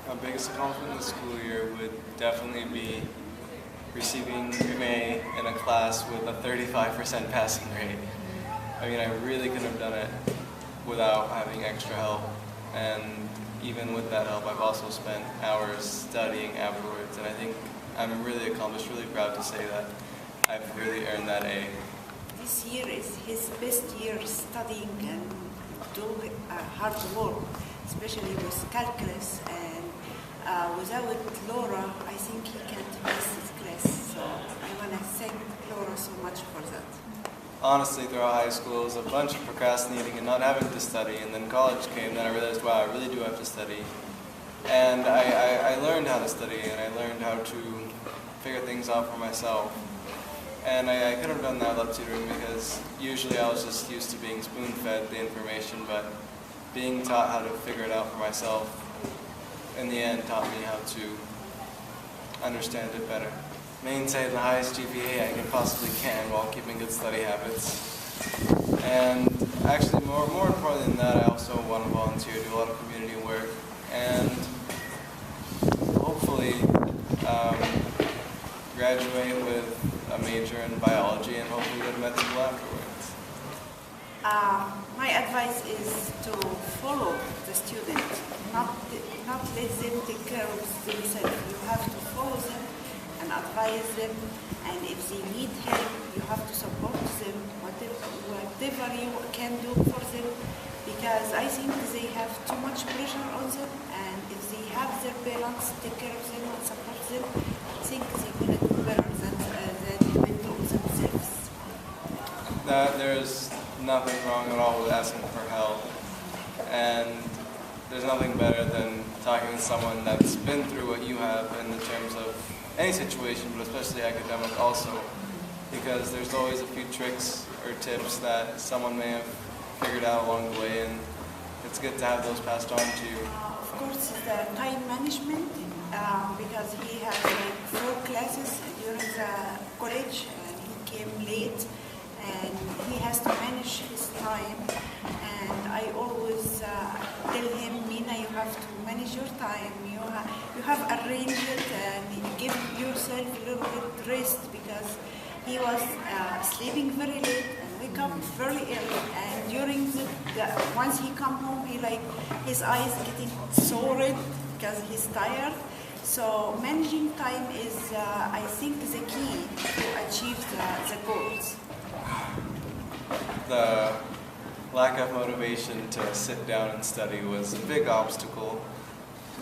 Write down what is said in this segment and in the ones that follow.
My biggest accomplishment this school year would definitely be receiving an A in a class with a 35% passing rate. I mean, I really couldn't have done it without having extra help. And even with that help, I've also spent hours studying afterwards. And I think I'm really accomplished, really proud to say that I've really earned that A. This year is his best year studying and doing hard work, especially with calculus. And without Laura, I think he can't pass his class. So I want to thank Laura so much for that. Honestly, throughout high school, it was a bunch of procrastinating and not having to study. And then college came, then I realized, wow, I really do have to study. And I learned how to study, and I learned how to figure things out for myself. And I could have done that without tutoring, because usually I was just used to being spoon-fed the information, but being taught how to figure it out for myself, in the end, taught me how to understand it better. Maintain the highest GPA I can possibly can while keeping good study habits. And actually, more important than that, I also want to volunteer, do a lot of community work, and hopefully graduate with a major in biology and hopefully go to med school afterwards. My advice is to follow the student, not let them take care of themselves. You have to follow them and advise them, and if they need help, you have to support them, whatever you can do for them, because I think they have too much pressure on them, and if they have their parents take care of them and support them, I think they're going to do better than depend on themselves. There's nothing wrong at all with asking for help, and there's nothing better than talking to someone that's been through what you have in the terms of any situation, but especially academic also, because there's always a few tricks or tips that someone may have figured out along the way, and it's good to have those passed on to you. Of course, the time management, because he has like 4 classes during the college, and he came late, and he has to manage his time. And I always tell him, Mena, you have to manage your time. You have arranged it, and you give yourself a little bit rest, because he was sleeping very late and wake up very early. And during once he come home, his eyes getting so red because he's tired. So managing time is, I think, the key to achieve the goals. The lack of motivation to sit down and study was a big obstacle,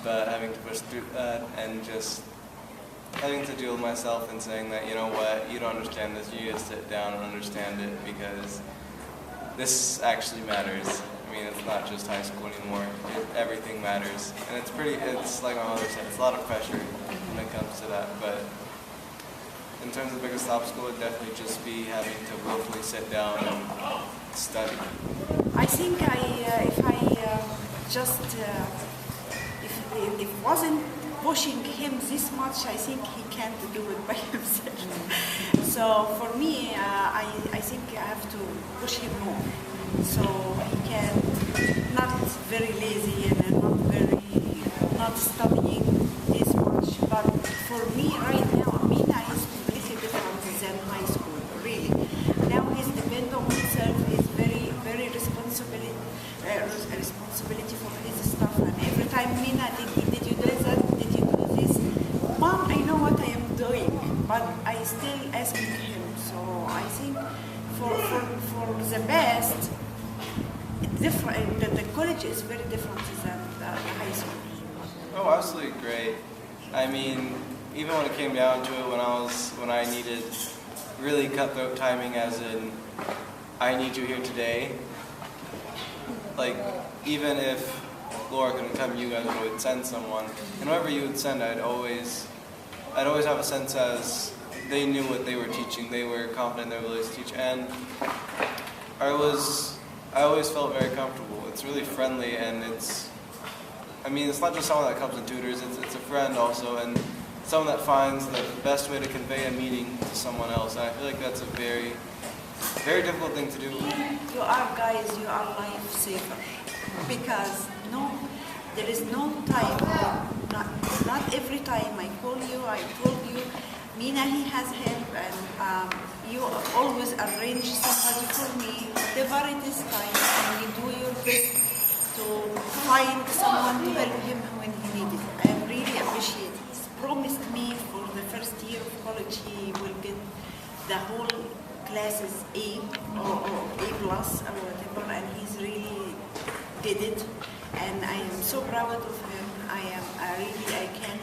but having to push through that and just having to deal with myself and saying that, you know what, you don't understand this, you need to sit down and understand it, because this actually matters. I mean, it's not just high school anymore. Everything matters. And it's like my mother said, it's a lot of pressure when it comes to that, but in terms of the biggest obstacle, it would definitely just be having to willfully sit down and study. I think if it wasn't pushing him this much, I think he can't do it by himself. So for me, I think I have to push him more, so he can not very lazy and not studying this much. But for me right now, Mena is completely different than high school. Really, now he's dependent on himself. He's very responsibility for his stuff. And every time, Mena, did you do that? Did you do this? Mom, I know what I am doing, but I still ask him. So I think for the best, it's different. The college is very different than the high school. Oh, absolutely great. I mean, even when it came down to it, when I needed really cutthroat timing, as in, I need you here today. Like, even if Laura couldn't come, you guys would send someone. And whoever you would send, I'd always have a sense as they knew what they were teaching. They were confident in their abilities to teach, and I always felt very comfortable. It's really friendly, and it's not just someone that comes and tutors. It's a friend also, and someone that finds the best way to convey a meaning to someone else. And I feel like that's a very, very difficult thing to do. You are lifesaver, because There is no time, not every time I call you, I told you, Mena, he has help, and you always arrange somebody for me, whatever it is time, and you do your best to find someone to help him when he needs it. I really appreciate it. He's promised me for the first year of college he will get the whole classes A or A plus or whatever, and he's really did it. And I am so proud of him. I can't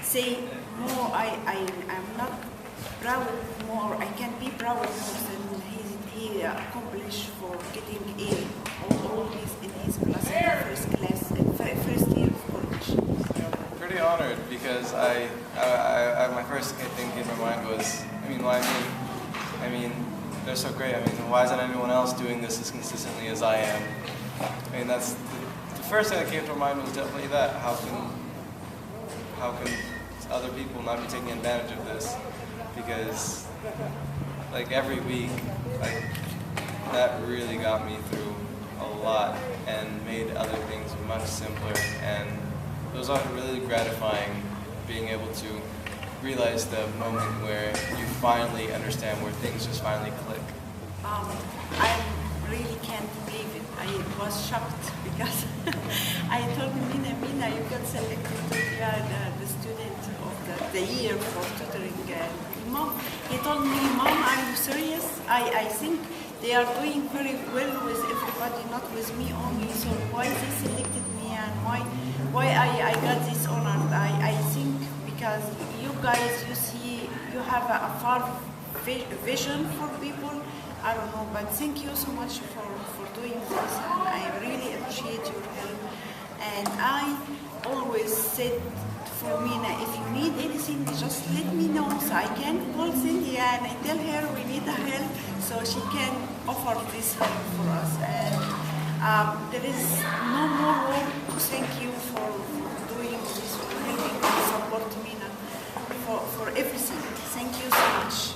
say more. I'm not proud more. I can be proud because he accomplished for getting A always in his class in the first class, first year of college. Pretty honored because my first thing came to mind was, I mean, they're so great. Why isn't anyone else doing this as consistently as I am? That's the first thing that came to mind was definitely that. How can other people not be taking advantage of this? Because every week, that really got me through a lot and made other things much simpler. And it was also really gratifying being able to realize the moment where you finally understand, where things just finally click. I really can't believe it. I was shocked because I told Mena, you got selected to be the student of the year for tutoring. Mom, he told me, Mom, are you serious? I think they are doing very well with everybody, not with me only. So why they selected me and why I got this honor? I think because you guys, you see, you have a far vision for people. I don't know, but thank you so much for doing this, and I really appreciate your help. And I always said for Mena, if you need anything, just let me know, so I can call Cynthia and I tell her we need the help, so she can offer this help for us. And there is no more word to thank you for doing this, for helping me support Mena, for everything. Thank you so much.